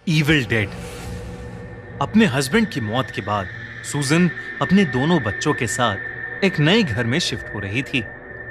Evil dead. अपने husband की मौत के बाद सूजन अपने दोनों बच्चों के साथ एक नए घर में शिफ्ट हो रही थी।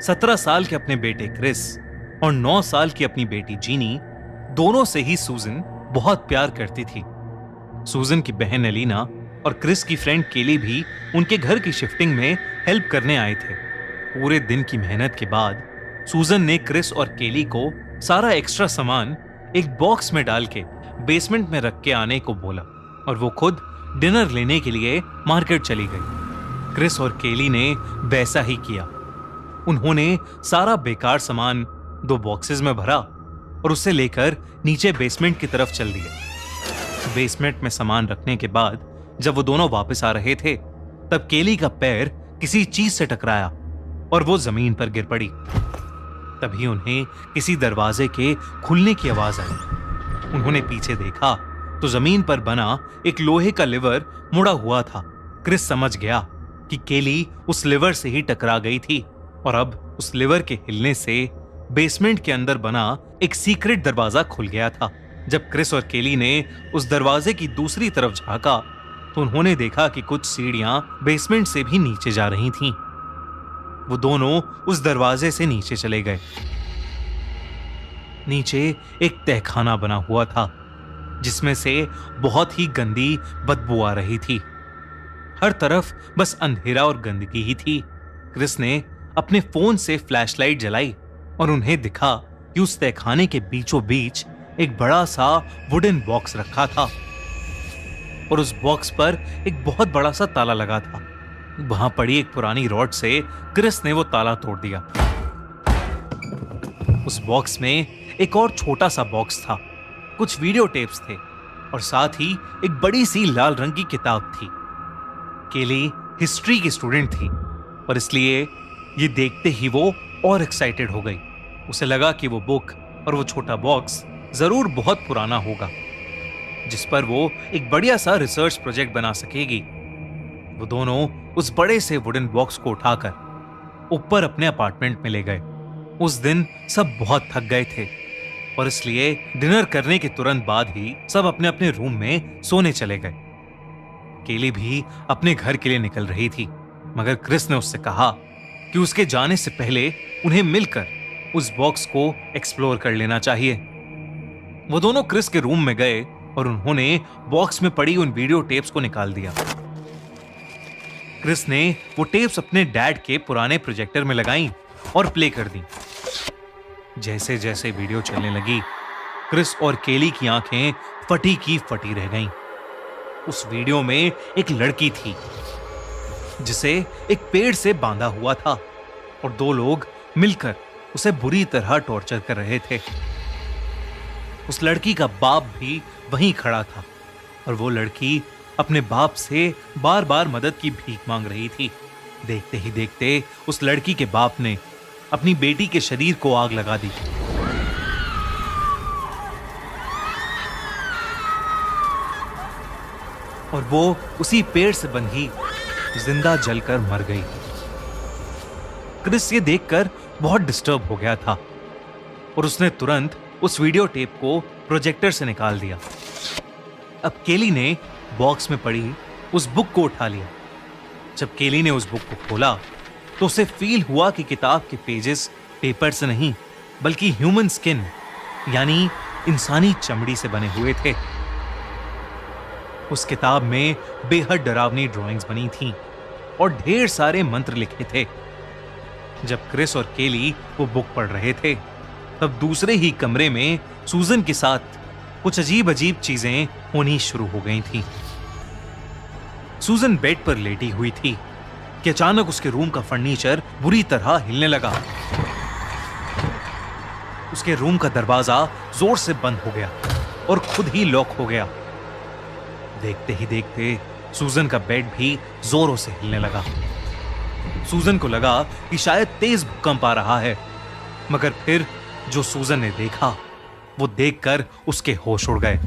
17 साल के अपने बेटे क्रिस और 9 साल की अपनी बेटी जीनी, दोनों से ही सूजन बहुत प्यार करती थी। सूजन की बहन एलिना और क्रिस की फ्रेंड केली भी उनके घर की शिफ्टिंग में हेल्प करने आए थे। पूरे दिन की मेहनत के बाद सूजन ने क्रिस और केली को सारा एक्स्ट्रा सामान एक बॉक्स में डाल के बेसमेंट में रख के आने को बोला और वो खुद डिनर लेने के लिए मार्केट चली गई। क्रिस और केली ने वैसा ही किया। उन्होंने सारा बेकार सामान 2 बॉक्सेस में भरा और उसे लेकर नीचे बेसमेंट की तरफ चल दिए। बेसमेंट में सामान रखने के बाद जब वो दोनों वापस आ रहे थे, तब केली का पैर किसी चीज से टकराया और वो जमीन पर गिर पड़ी। तभी उन्हें किसी दरवाजे के खुलने की आवाज आई। उन्होंने पीछे देखा तो जमीन पर बना एक लोहे का लिवर मुड़ा हुआ था। क्रिस समझ गया कि केली उस लिवर से ही टकरा गई थी और अब उस लिवर के हिलने से बेसमेंट के अंदर बना एक सीक्रेट दरवाजा खुल गया था। जब क्रिस और केली ने उस दरवाजे की दूसरी तरफ झांका तो उन्होंने देखा कि कुछ सीढ़ियां बेसमेंट से भी नीचे जा रही थीं। वो दोनों उस दरवाजे से नीचे चले गए। नीचे एक तहखाना बना हुआ था जिसमें से बहुत ही गंदी बदबू आ रही थी। हर तरफ बस अंधेरा और गंदगी ही थी। क्रिस ने अपने फोन से फ्लैशलाइट जलाई और उन्हें दिखा कि उस तहखाने के बीचों बीच एक बड़ा सा वुडन बॉक्स रखा था और उस बॉक्स पर एक बहुत बड़ा सा ताला लगा था। वहां पड़ी एक पुरानी रॉड से क्रिस ने वो ताला तोड़ दिया। उस बॉक्स में एक और छोटा सा बॉक्स था, कुछ वीडियो टेप्स थे और साथ ही एक बड़ी सी लाल रंग की किताब थी। केली हिस्ट्री की स्टूडेंट थी और इसलिए ये देखते ही वो और एक्साइटेड हो गई। उसे लगा कि वो बुक और वो छोटा बॉक्स जरूर बहुत पुराना होगा जिस पर वो एक बढ़िया सा रिसर्च प्रोजेक्ट बना सकेगी। वो दोनों उस बड़े से वुडन बॉक्स को उठाकर ऊपर अपने अपार्टमेंट में ले गए। उस दिन सब बहुत थक गए थे और इसलिए डिनर करने के तुरंत बाद ही सब अपने अपने रूम में सोने चले गए। केली भी अपने घर के लिए निकल रही थी, मगर क्रिस ने उससे कहा कि उसके जाने से पहले उन्हें मिलकर उस बॉक्स को एक्सप्लोर कर लेना चाहिए। वो दोनों क्रिस के रूम में गए और उन्होंने बॉक्स में पड़ी उन वीडियो टेप्स को निकाल दिया। क्रिस ने वो टेप्स अपने डैड के पुराने प्रोजेक्टर में लगाई और प्ले कर दी। जैसे जैसे वीडियो चलने लगी, क्रिस और केली की आंखें फटी की फटी रह गईं। उस वीडियो में एक लड़की थी जिसे एक पेड़ से बांधा हुआ था और 2 लोग मिलकर उसे बुरी तरह टॉर्चर कर रहे थे। उस लड़की का बाप भी वहीं खड़ा था और वो लड़की अपने बाप से बार बार मदद की भीख मांग रही थी। देखते ही देखते उस लड़की के बाप ने अपनी बेटी के शरीर को आग लगा दी और वो उसी पेड़ से बंधी जिंदा जलकर मर गई। क्रिस ये देखकर बहुत डिस्टर्ब हो गया था और उसने तुरंत उस वीडियो टेप को प्रोजेक्टर से निकाल दिया। अब केली ने बॉक्स में पड़ी उस बुक को उठा लिया। जब केली ने उस बुक को खोला तो उसे फील हुआ कि किताब के पेजेस पेपर से नहीं बल्कि ह्यूमन स्किन यानी इंसानी चमड़ी से बने हुए थे। उस किताब में बेहद डरावनी ड्राइंग्स बनी थीं और ढेर सारे मंत्र लिखे थे। जब क्रिस और केली वो बुक पढ़ रहे थे, तब दूसरे ही कमरे में सूजन के साथ कुछ अजीब अजीब चीजें होनी शुरू हो गई थीं। सूजन बेड पर लेटी हुई थी कि अचानक उसके रूम का फर्नीचर बुरी तरह हिलने लगा। उसके रूम का दरवाजा जोर से बंद हो गया और खुद ही लॉक हो गया। देखते ही देखते सूजन का बेड भी जोरों से हिलने लगा। सूजन को लगा कि शायद तेज भूकंप आ रहा है, मगर फिर जो सूजन ने देखा वो देखकर उसके होश उड़ गए।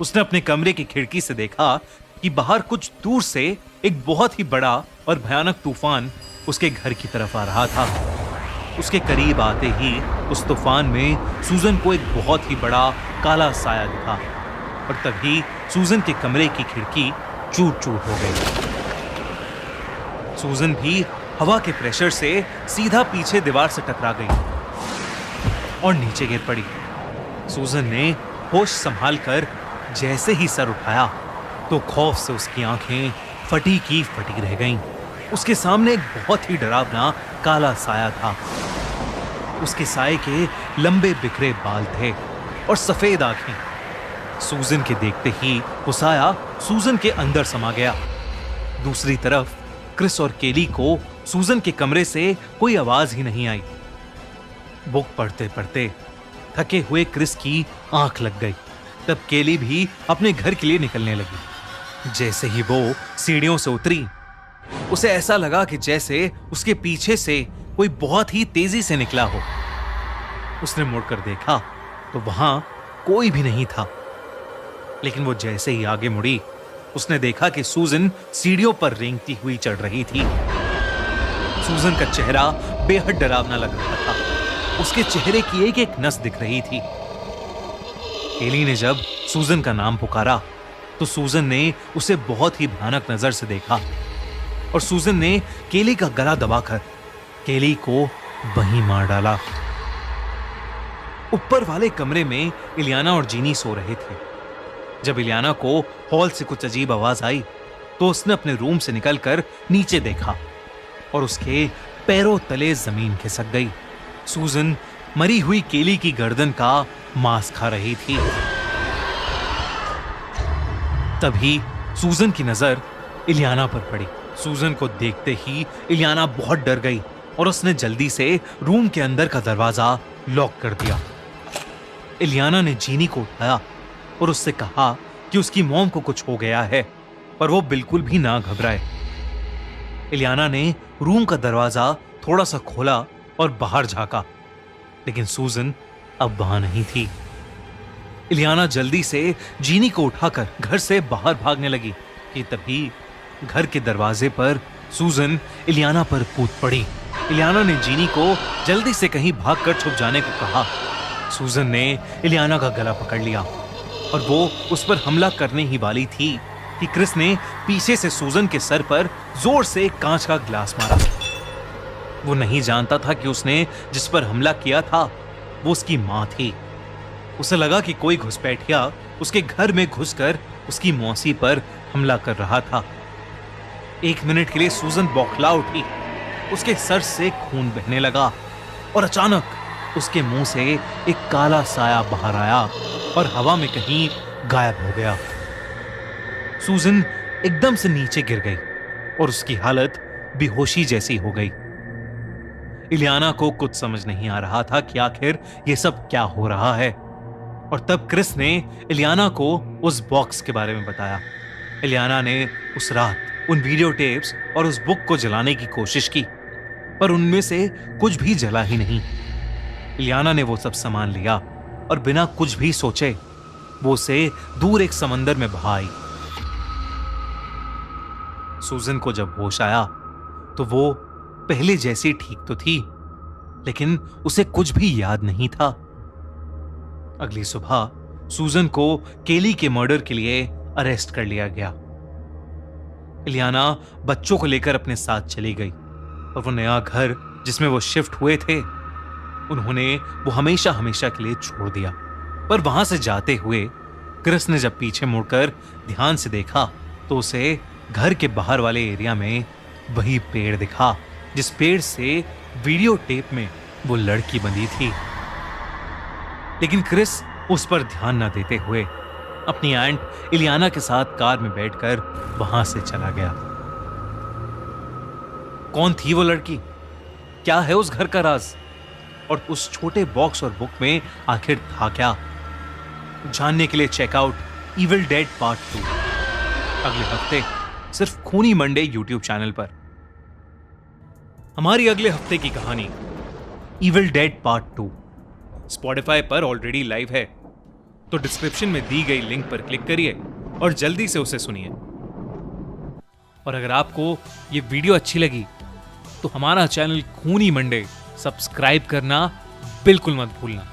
उसने अपने कमरे की खिड़की से देखा कि बाहर कुछ दूर से एक बहुत ही बड़ा और भयानक तूफान उसके घर की तरफ आ रहा था। उसके करीब आते ही उस तूफान में सूजन को एक बहुत ही बड़ा काला साया दिखा और तभी सूजन के कमरे की खिड़की चूर चूर हो गई। सूजन भी हवा के प्रेशर से सीधा पीछे दीवार से टकरा गई और नीचे गिर पड़ी। सूजन ने होश संभाल कर जैसे ही सर उठाया तो खौफ से उसकी आंखें फटी की फटी रह गईं। उसके सामने एक बहुत ही डरावना काला साया था। उसके साए के लंबे बिखरे बाल थे और सफेद आंखें। सूजन के देखते ही वो साया सूजन के अंदर समा गया। दूसरी तरफ क्रिस और केली को सूजन के कमरे से कोई आवाज ही नहीं आई। बुक पढ़ते पढ़ते थके हुए क्रिस की आंख लग गई। तब केली भी अपने घर के लिए निकलने लगी। जैसे ही वो सीढ़ियों से उतरी, उसे ऐसा लगा कि जैसे उसके पीछे से कोई बहुत ही तेजी से निकला हो। उसने मुड़कर देखा तो वहां कोई भी नहीं था। लेकिन वो जैसे ही आगे मुड़ी, उसने देखा कि सूजन सीढ़ियों पर रेंगती हुई चढ़ रही थी। सूजन का चेहरा बेहद डरावना लग रहा था। उसके चेहरे की एक एक नस दिख रही थी। केली ने जब सूजन का नाम पुकारा तो सूजन ने उसे बहुत ही भयानक नजर से देखा और सूजन ने केली का गला दबाकर केली को वहीं मार डाला। ऊपर वाले कमरे में इलियाना और जीनी सो रहे थे। जब इलियाना को हॉल से कुछ अजीब आवाज आई तो उसने अपने रूम से निकलकर नीचे देखा और उसके पैरों तले जमीन खिसक गई। सूजन मरी हुई केली की गर्दन का मांस खा रही थी। तभी सूजन की नजर इलियाना पर पड़ी। सूजन को देखते ही इलियाना बहुत डर गई और उसने जल्दी से रूम के अंदर का दरवाजा लॉक कर दिया। इलियाना ने जीनी को उठाया और उससे कहा कि उसकी मॉम को कुछ हो गया है, पर वो बिल्कुल भी ना घबराए। इलियाना ने रूम का दरवाजा थोड़ा सा खोला और बाहर झांका, लेकिन सूजन अब वहां नहीं थी। इलियाना जल्दी से जीनी को उठाकर घर से बाहर भागने लगी कि तभी घर के दरवाजे पर सूजन इलियाना पर कूद पड़ी। इलियाना ने जीनी को जल्दी से कहीं भागकर छुप जाने को कहा। सूजन ने इलियाना का गला पकड़ लिया और वो उस पर हमला करने ही वाली थी कि क्रिस ने पीछे से सूजन के सर पर जोर से एक कांच का गिलास मारा। वो नहीं जानता था कि उसने जिस पर हमला किया था वो उसकी मां थी। उसे लगा कि कोई घुसपैठिया उसके घर में घुसकर उसकी मौसी पर हमला कर रहा था। 1 मिनट के लिए सूजन बौखला उठी। उसके सर से खून बहने लगा और अचानक उसके मुंह से एक काला साया बाहर आया और हवा में कहीं गायब हो गया। सूजन एकदम से नीचे गिर गई और उसकी हालत बेहोशी जैसी हो गई। इलियाना को कुछ समझ नहीं आ रहा था कि आखिर ये सब क्या हो रहा है। और तब क्रिस ने इलियाना को उस बॉक्स के बारे में बताया। इलियाना ने उस रात उन वीडियो टेप्स और उस बुक को जलाने की कोशिश की, पर उनमें से कुछ भी जला ही नहीं। इलियाना ने वो सब सामान लिया और बिना कुछ भी सोचे वो उसे दूर एक समंदर में बहा आई। सूजन को जब होश आया तो वो पहले जैसी ठीक तो थी, लेकिन उसे कुछ भी याद नहीं था। अगली सुबह सूजन को केली के मर्डर के लिए अरेस्ट कर लिया गया। इलियाना बच्चों को लेकर अपने साथ चली गई और वो नया घर जिसमें वो शिफ्ट हुए थे उन्होंने वो हमेशा हमेशा के लिए छोड़ दिया। पर वहां से जाते हुए क्रिस ने जब पीछे मुड़कर ध्यान से देखा तो उसे घर के बाहर वाले एरिया में वही पेड़ दिखा जिस पेड़ से वीडियो टेप में वो लड़की बंधी थी। लेकिन क्रिस उस पर ध्यान न देते हुए अपनी आंट इलियाना के साथ कार में बैठकर वहां से चला गया। कौन थी वो लड़की? क्या है उस घर का राज? और उस छोटे बॉक्स और बुक में आखिर था क्या? जानने के लिए चेकआउट इविल डेड पार्ट 2 अगले हफ्ते सिर्फ खूनी मंडे यूट्यूब चैनल पर। हमारी अगले हफ्ते की कहानी इविल डेड पार्ट 2 स्पॉटिफाई पर ऑलरेडी लाइव है, तो डिस्क्रिप्शन में दी गई लिंक पर क्लिक करिए और जल्दी से उसे सुनिए। और अगर आपको ये वीडियो अच्छी लगी तो हमारा चैनल खूनी मंडे सब्सक्राइब करना बिल्कुल मत भूलना।